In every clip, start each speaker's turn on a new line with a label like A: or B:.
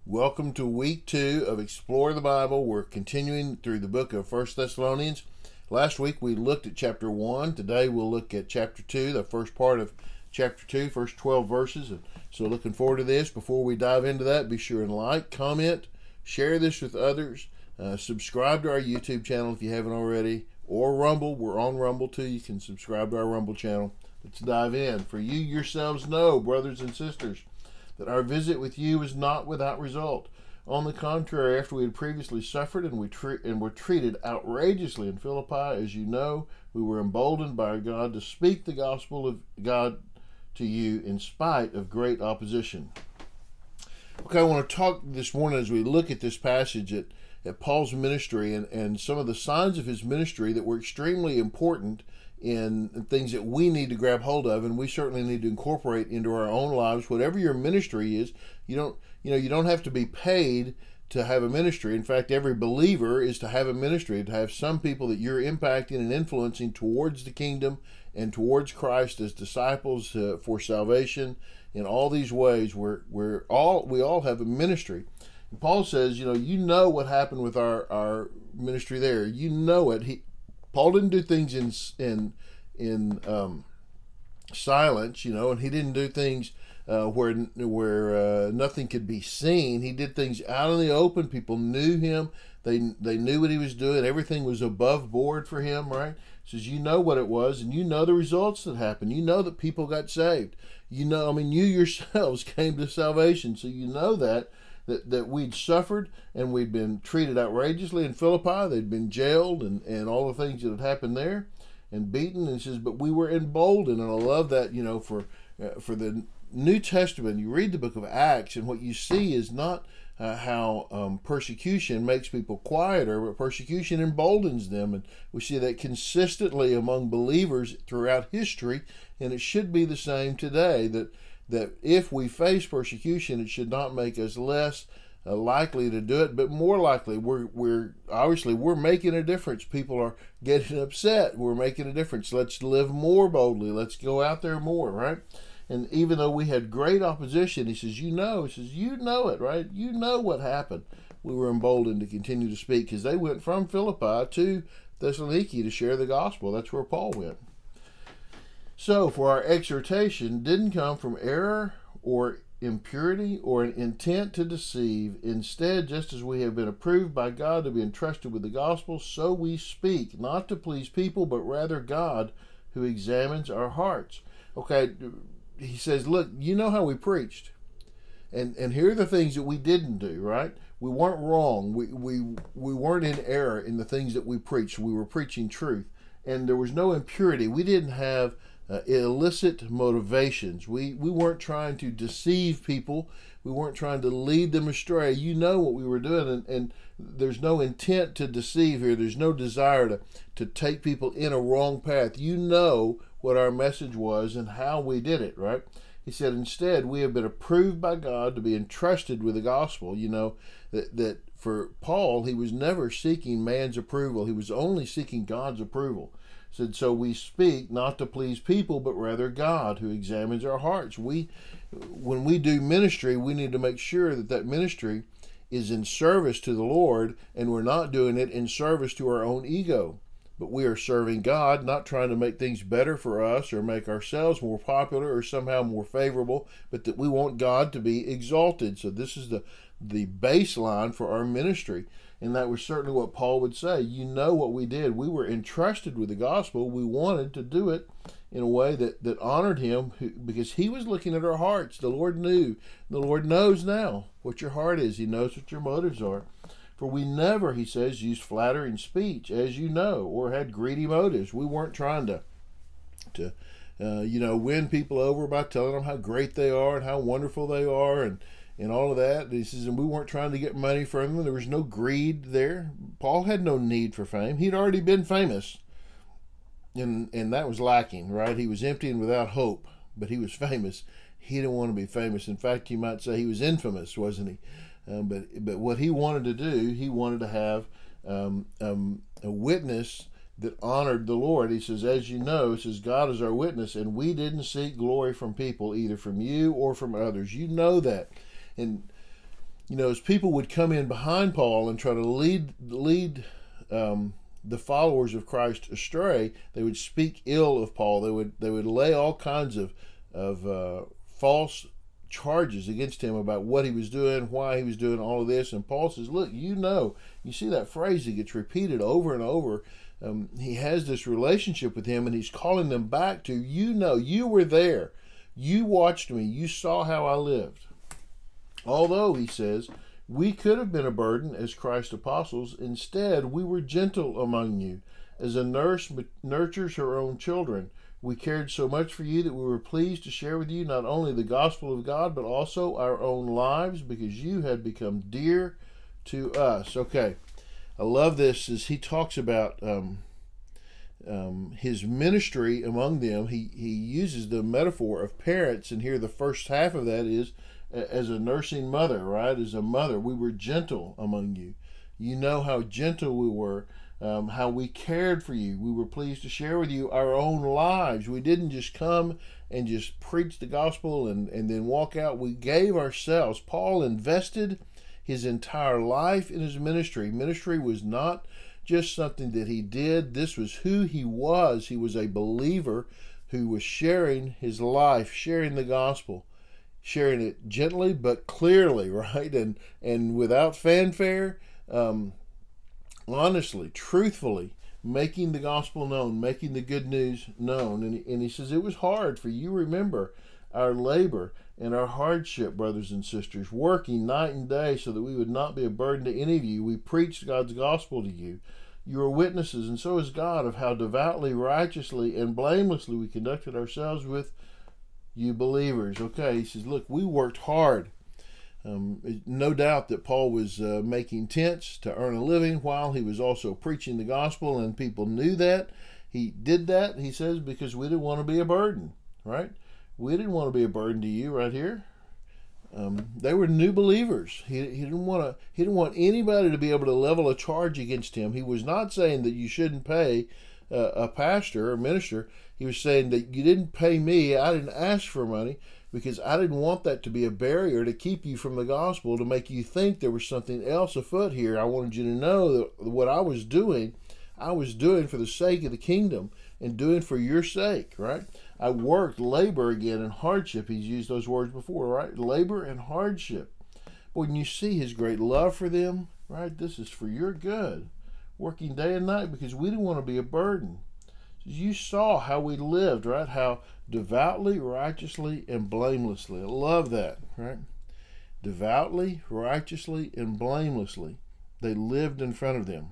A: Welcome to week 2 of Explore the Bible. We're continuing through the book of 1 Thessalonians. Last week we looked at chapter 1. Today we'll look at chapter 2, the first part of chapter 2, first 12 verses. So looking forward to this. Before we dive into that, be sure and like, comment, share this with others. Subscribe to our YouTube channel if you haven't already, or Rumble. We're on Rumble too. You can subscribe to our Rumble channel. Let's dive in. For you yourselves know, brothers and sisters, that our visit with you is not without result. On the contrary, after we had previously suffered and were treated outrageously in Philippi, as you know, we were emboldened by our God to speak the gospel of God to you in spite of great opposition. Okay, I want to talk this morning as we look at this passage at Paul's ministry and some of the signs of his ministry that were extremely important in things that we need to grab hold of, and we certainly need to incorporate into our own lives. Whatever your ministry is, you don't have to be paid to have a ministry. In fact, every believer is to have a ministry, to have some people that you're impacting and influencing towards the kingdom and towards Christ as disciples for salvation. In all these ways, we all have a ministry. And Paul says, you know what happened with our ministry there. You know it. Paul didn't do things in silence, and he didn't do things where nothing could be seen. He did things out in the open. People knew him. They knew what he was doing. Everything was above board for him, right? He says, you know what it was, and you know the results that happened. You know that people got saved. You yourselves came to salvation, so you know that we'd suffered and we'd been treated outrageously in Philippi. They'd been jailed and all the things that had happened there and beaten. And it says, but we were emboldened. And I love that, for the New Testament, you read the book of Acts, and what you see is not how persecution makes people quieter, but persecution emboldens them. And we see that consistently among believers throughout history, and it should be the same today, that if we face persecution, it should not make us less likely to do it, but more likely. We're making a difference. People are getting upset. We're making a difference. Let's live more boldly. Let's go out there more, right? And even though we had great opposition, he says, you know it, right? You know what happened. We were emboldened to continue to speak because they went from Philippi to Thessaloniki to share the gospel. That's where Paul went. So, for our exhortation didn't come from error or impurity or an intent to deceive. Instead, just as we have been approved by God to be entrusted with the gospel, so we speak, not to please people, but rather God, who examines our hearts. Okay, he says, look, you know how we preached. And here are the things that we didn't do, right? We weren't wrong. We weren't in error in the things that we preached. We were preaching truth. And there was no impurity. We didn't have illicit motivations. We weren't trying to deceive people. We weren't trying to lead them astray. You know what we were doing, and there's no intent to deceive here. There's no desire to take people in a wrong path. You know what our message was and how we did it, right? He said, instead, we have been approved by God to be entrusted with the gospel. That for Paul, he was never seeking man's approval. He was only seeking God's approval. Said, so we speak not to please people, but rather God, who examines our hearts. When we do ministry, we need to make sure that ministry is in service to the Lord, and we're not doing it in service to our own ego. But we are serving God, not trying to make things better for us or make ourselves more popular or somehow more favorable, but that we want God to be exalted. So this is the baseline for our ministry. And that was certainly what Paul would say. You know what we did. We were entrusted with the gospel. We wanted to do it in a way that honored him because he was looking at our hearts. The Lord knew. The Lord knows now what your heart is. He knows what your motives are. For we never, he says, used flattering speech, as you know, or had greedy motives. We weren't trying to win people over by telling them how great they are and how wonderful they are and all of that. He says, and we weren't trying to get money from them. There was no greed there. Paul had no need for fame. He'd already been famous, and that was lacking, right? He was empty and without hope, but he was famous. He didn't want to be famous. In fact, you might say he was infamous, wasn't he? But what he wanted to do, he wanted to have a witness that honored the Lord. He says, as you know, he says, God is our witness, and we didn't seek glory from people, either from you or from others. You know that. And as people would come in behind Paul and try to lead the followers of Christ astray, they would speak ill of Paul. They would lay all kinds of false charges against him about what he was doing, why he was doing all of this. And Paul says, look, you see that phrase that gets repeated over and over. He has this relationship with him, and he's calling them back to, you were there. You watched me. You saw how I lived. Although, he says, we could have been a burden as Christ's apostles. Instead, we were gentle among you, as a nurse nurtures her own children. We cared so much for you that we were pleased to share with you not only the gospel of God, but also our own lives, because you had become dear to us. Okay, I love this as he talks about his ministry among them. He uses the metaphor of parents, and here the first half of that is as a nursing mother, right? As a mother, we were gentle among you. You know how gentle we were, how we cared for you. We were pleased to share with you our own lives. We didn't just come and just preach the gospel and then walk out. We gave ourselves. Paul invested his entire life in his ministry. Ministry was not just something that he did. This was who he was. He was a believer who was sharing his life, sharing the gospel, sharing it gently but clearly, right? And without fanfare, honestly, truthfully, making the gospel known, making the good news known. And he says, it was hard, for you remember our labor and our hardship, brothers and sisters, working night and day so that we would not be a burden to any of you. We preached God's gospel to you. You are witnesses, and so is God, of how devoutly, righteously, and blamelessly we conducted ourselves with you believers. Okay, he says, look, we worked hard. No doubt that Paul was making tents to earn a living while he was also preaching the gospel, and people knew that. He did that, he says, because we didn't want to be a burden, right? We didn't want to be a burden to you right here. They were new believers. He didn't want anybody to be able to level a charge against him. He was not saying that you shouldn't pay a pastor or minister. He was saying that you didn't pay me. I didn't ask for money because I didn't want that to be a barrier to keep you from the gospel, to make you think there was something else afoot here. I wanted you to know that what I was doing for the sake of the kingdom and doing for your sake, right? I worked, labor again, and hardship. He's used those words before, right? Labor and hardship. When you see his great love for them, right? This is for your good. Working day and night because we didn't want to be a burden. You saw how we lived, right? How devoutly, righteously, and blamelessly. I love that, right? Devoutly, righteously, and blamelessly. They lived in front of them.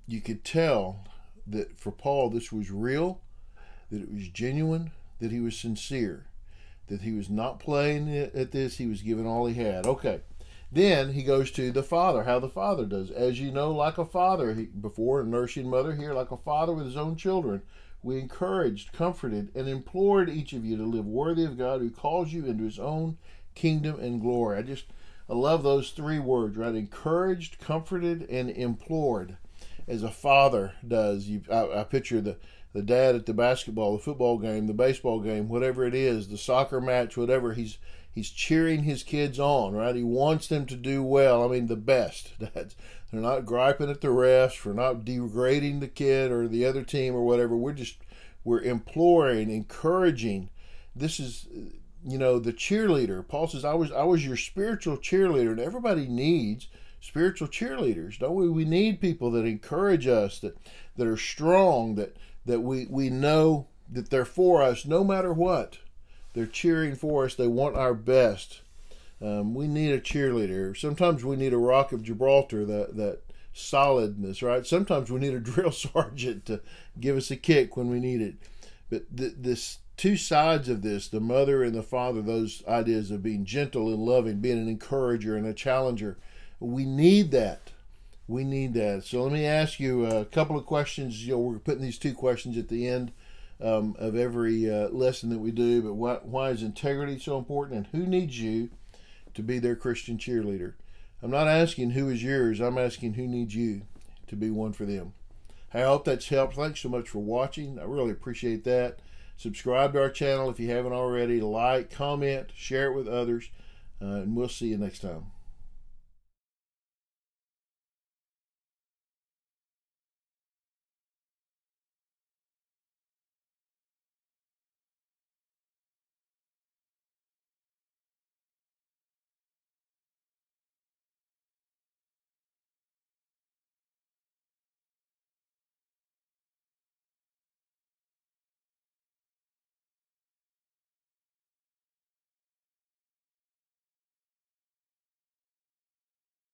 A: You could tell that for Paul this was real, that it was genuine, that he was sincere, that he was not playing at this, he was giving all he had. Okay, then he goes to the Father, how the Father does. As you know, like a father, before a nursing mother, here like a father with his own children, we encouraged, comforted, and implored each of you to live worthy of God who calls you into his own kingdom and glory. I love those three words, right? Encouraged, comforted, and implored, as a father does. I picture the dad at the basketball, the football game, the baseball game, whatever it is, the soccer match, whatever. He's cheering his kids on, right? He wants them to do well. I mean, the best. They're not griping at the refs for not degrading the kid or the other team or whatever. We're imploring, encouraging. This is, the cheerleader. Paul says, I was your spiritual cheerleader, and everybody needs spiritual cheerleaders, don't we? We need people that encourage us, that are strong, that we know that they're for us no matter what. They're cheering for us. They want our best. We need a cheerleader. Sometimes we need a rock of Gibraltar, that solidness, right? Sometimes we need a drill sergeant to give us a kick when we need it. But this two sides of this, the mother and the father, those ideas of being gentle and loving, being an encourager and a challenger, we need that. We need that. So let me ask you a couple of questions. We're putting these two questions at the end of every lesson that we do. But why is integrity so important? And who needs you to be their Christian cheerleader? I'm not asking who is yours. I'm asking who needs you to be one for them. I hope that's helped. Thanks so much for watching. I really appreciate that. Subscribe to our channel if you haven't already. Like, comment, share it with others. And we'll see you next time.